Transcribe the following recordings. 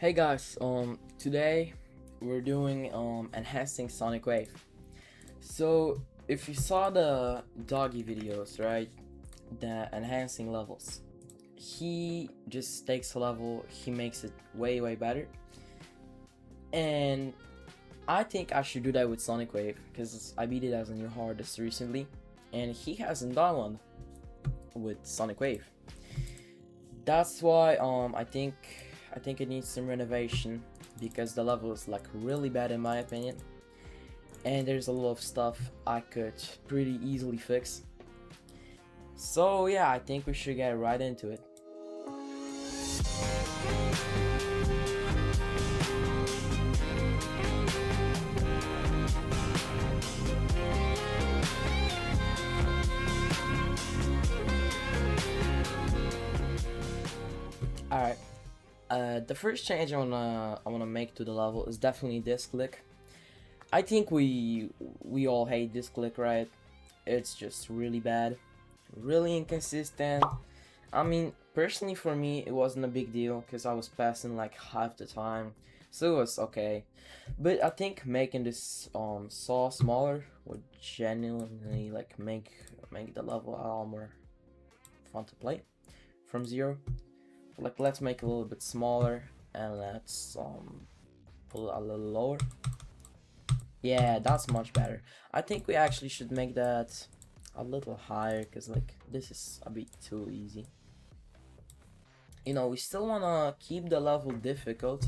Hey guys, today we're doing enhancing Sonic Wave. So if you saw the doggy videos, right, the enhancing levels, he just takes a level, he makes it way better, and I think I should do that with Sonic Wave because I beat it as a new hardest recently, and he hasn't done one with Sonic Wave. That's why I think it needs some renovation because the level is like really bad in my opinion, and there's a lot of stuff I could pretty easily fix. So yeah, I think we should get right into it. Alright, the first change I wanna make to the level is definitely this click. I think we all hate this click, right? It's just really bad, really inconsistent. I mean, personally for me, it wasn't a big deal because I was passing like half the time, so it was okay. But I think making this saw smaller would genuinely like make the level a lot more fun to play from zero. Like let's make it a little bit smaller and let's pull it a little lower. Yeah, that's much better. I think we actually should make that a little higher because like this is a bit too easy. You know, we still wanna keep the level difficult,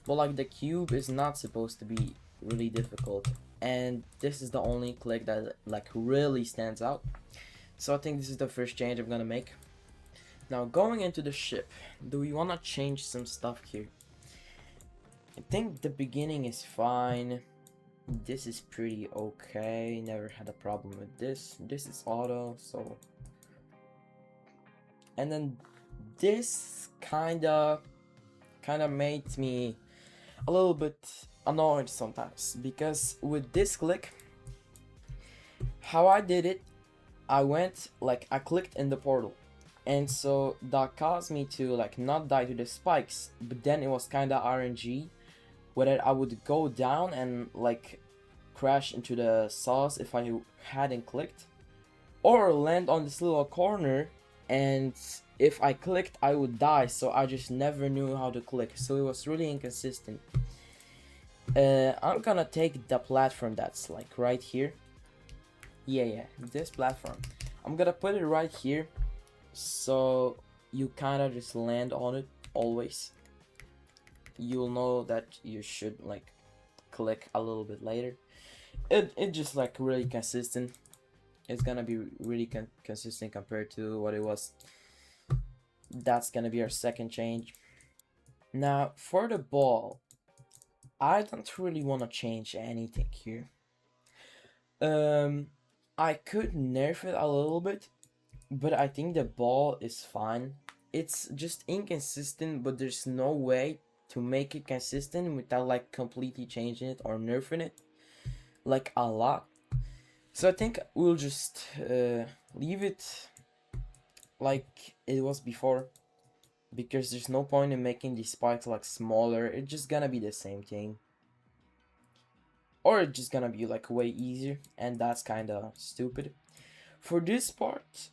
but like the cube is not supposed to be really difficult, and this is the only click that like really stands out. So I think this is the first change I'm gonna make. Now going into the ship, do we wanna change some stuff here? I think the beginning is fine. This is pretty okay, never had a problem with this. This is auto, so. And then this kinda made me a little bit annoyed sometimes because with this click, how I did it, I went like I clicked in the portal, and so that caused me to like not die to the spikes, but then it was kinda RNG whether I would go down and like crash into the sauce if I hadn't clicked, or land on this little corner and if I clicked I would die, so I just never knew how to click, so it was really inconsistent. I'm gonna take the platform that's like right here. Yeah, this platform. I'm gonna put it right here so you kinda just land on it always. You'll know that you should like click a little bit later. It just like really consistent. It's gonna be really consistent compared to what it was. That's gonna be our second change. Now for the ball, I don't really want to change anything here. I could nerf it a little bit, but I think the ball is fine. It's just inconsistent, but there's no way to make it consistent without like completely changing it or nerfing it like a lot. So I think we'll just leave it like it was before, because there's no point in making these spikes like smaller. It's just gonna be the same thing, or it's just gonna be like way easier, and that's kind of stupid. For this part,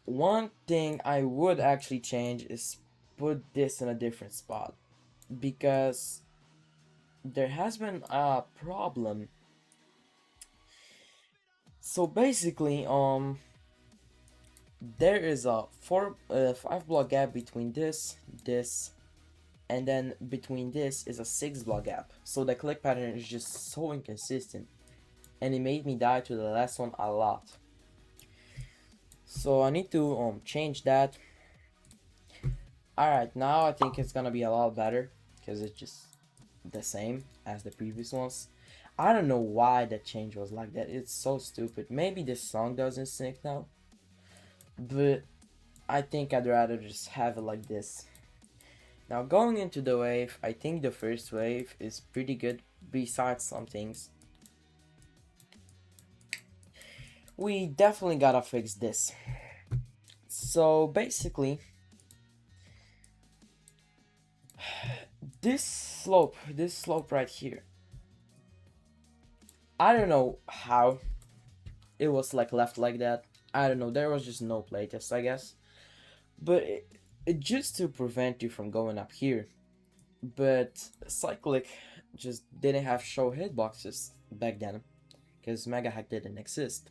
one thing I would actually change is put this in a different spot, because there has been a problem. So basically, there is a 5 block gap between this, and then between this is a 6 block gap. So the click pattern is just so inconsistent, and it made me die to the last one a lot. So I need to change that. Alright, now I think it's gonna be a lot better because it's just the same as the previous ones. I don't know why that change was like that. It's so stupid. Maybe this song doesn't sync now, but I think I'd rather just have it like this. Now going into the wave, I think the first wave is pretty good besides some things. We definitely gotta fix this. So basically, this slope right here, I don't know how it was like left like that. I don't know, there was just no playtest, I guess. But it just to prevent you from going up here. But Cyclic just didn't have show hitboxes back then, because Mega Hack didn't exist.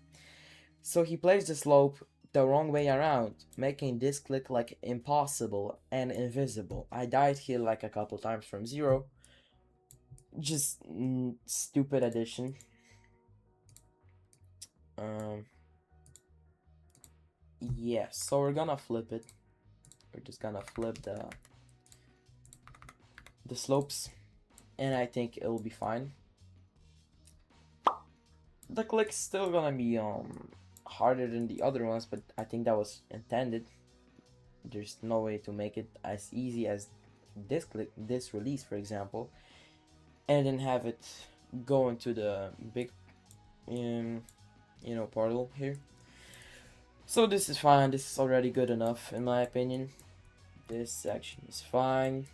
So he plays the slope the wrong way around, making this click like impossible and invisible. I died here like a couple times from zero. Just stupid addition. Um, yeah, so we're gonna flip it. We're just gonna flip the slopes, and I think it'll be fine. The click's still gonna be harder than the other ones, but I think that was intended. There's no way to make it as easy as this release, for example, and then have it go into the big portal here. So this is fine. This is already good enough in my opinion. This section is fine.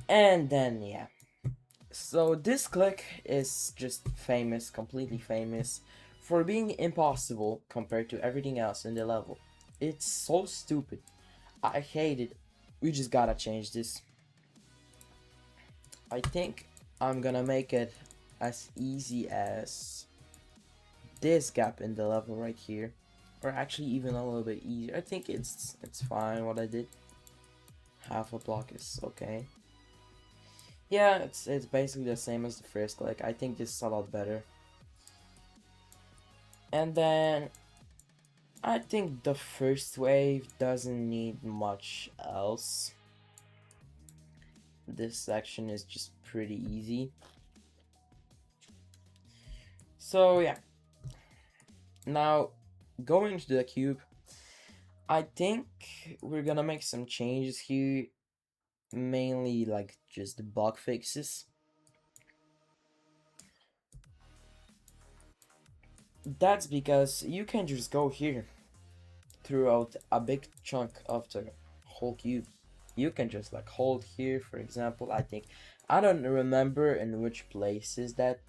And then yeah, so this click is just famous, completely famous, for being impossible compared to everything else in the level. It's so stupid. I hate it. We just gotta change this. I think I'm gonna make it as easy as this gap in the level right here, or actually even a little bit easier. I think it's fine what I did. Half a block is okay. Yeah, it's basically the same as the first click. I think this is a lot better. And then I think the first wave doesn't need much else. This section is just pretty easy. So yeah. Now going to the cube, I think we're gonna make some changes here, mainly like just bug fixes. That's because you can just go here throughout a big chunk of the whole cube. You can just like hold here, for example. I don't remember in which places that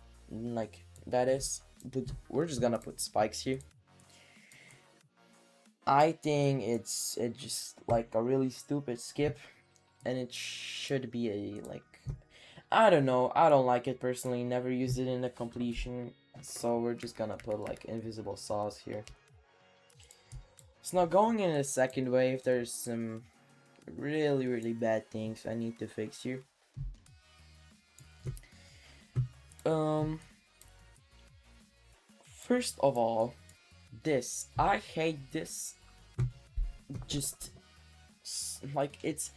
is, but we're just gonna put spikes here. I think it's just like a really stupid skip, and it should be a like, I don't know, I don't like it personally, never used it in the completion, so we're just gonna put like invisible saws here. So now going in the second wave, there's some really bad things I need to fix here. First of all, this, I hate this. Just like it's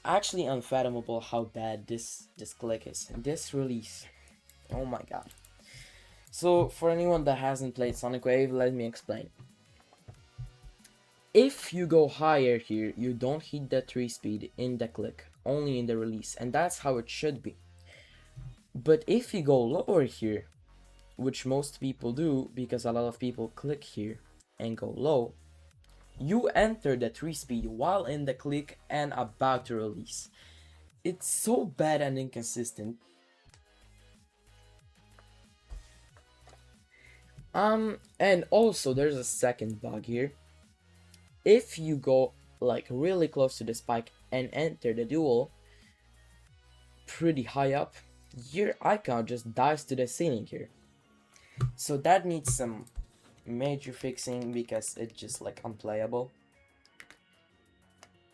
actually unfathomable how bad this click is. This release, oh my god. So for anyone that hasn't played Sonic Wave, let me explain. If you go higher here, you don't hit the 3 speed in the click, only in the release, and that's how it should be. But if you go lower here, which most people do because a lot of people click here and go low, you enter the 3 speed while in the click and about to release. It's so bad and inconsistent. And also there's a second bug here. If you go like really close to the spike and enter the duel pretty high up, your icon just dives to the ceiling here. So that needs some major fixing because it's just like unplayable.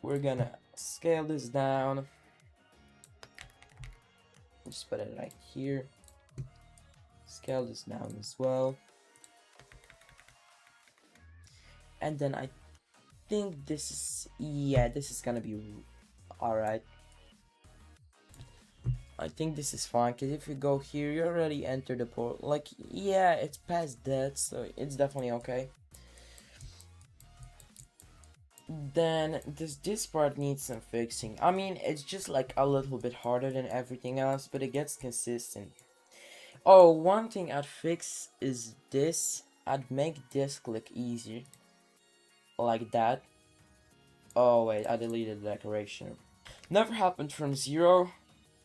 We're gonna scale this down. Just put it right here. Scale this down as well. And then I think this is, yeah, this is gonna be alright. I think this is fine, because if you go here, you already enter the portal. Like, yeah, it's past that, so it's definitely okay. Then this part needs some fixing. I mean, it's just like a little bit harder than everything else, but it gets consistent. Oh, one thing I'd fix is this. I'd make this click easier. Like that. Oh wait, I deleted the decoration. Never happened from 0,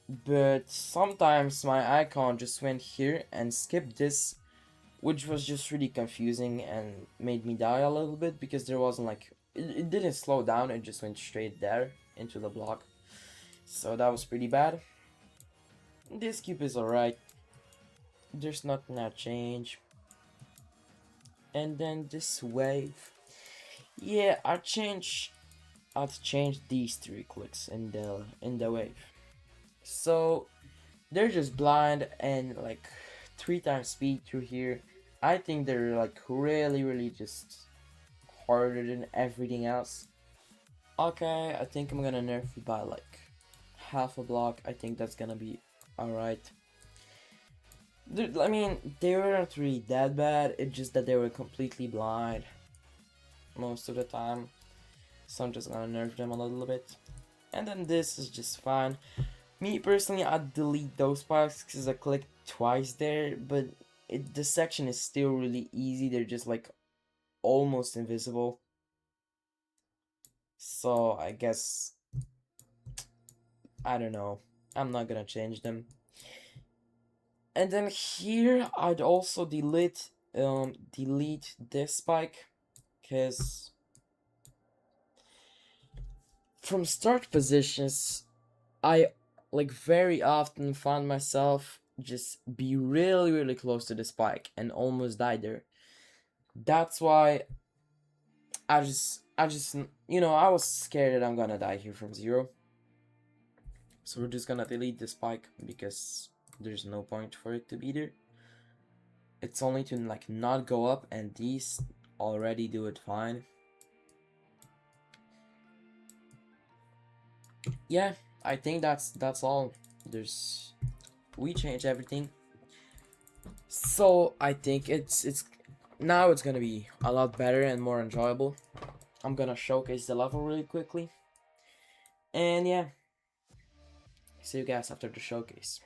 but sometimes my icon just went here and skipped this, which was just really confusing and made me die a little bit because there wasn't like it didn't slow down, it just went straight there into the block. So that was pretty bad. This cube is alright. There's nothing that change. And then this wave. Yeah, I'd change these 3 clicks in the wave. So they're just blind and like 3 times speed through here. I think they're like really just harder than everything else. Okay, I think I'm gonna nerf it by like half a block. I think that's gonna be alright. I mean, they weren't really that bad, it's just that they were completely blind most of the time. So I'm just gonna nerf them a little bit. And then this is just fine. Me personally, I'd delete those spikes because I clicked twice there, but the section is still really easy. They're just like almost invisible. So I guess, I don't know. I'm not gonna change them. And then here I'd also delete this spike, because from start positions I like very often found myself just be really close to the spike and almost die there. That's why I just I was scared that I'm gonna die here from 0. So we're just gonna delete the spike because there's no point for it to be there. It's only to like not go up, and these already do it fine. Yeah, I think that's all. We changed everything. So I think it's now it's gonna be a lot better and more enjoyable. I'm gonna showcase the level really quickly. And yeah, see you guys after the showcase.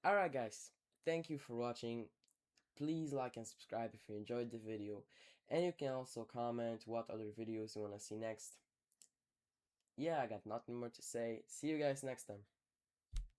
Alright guys, thank you for watching. Please like and subscribe if you enjoyed the video, and you can also comment what other videos you want to see next. Yeah, I got nothing more to say. See you guys next time.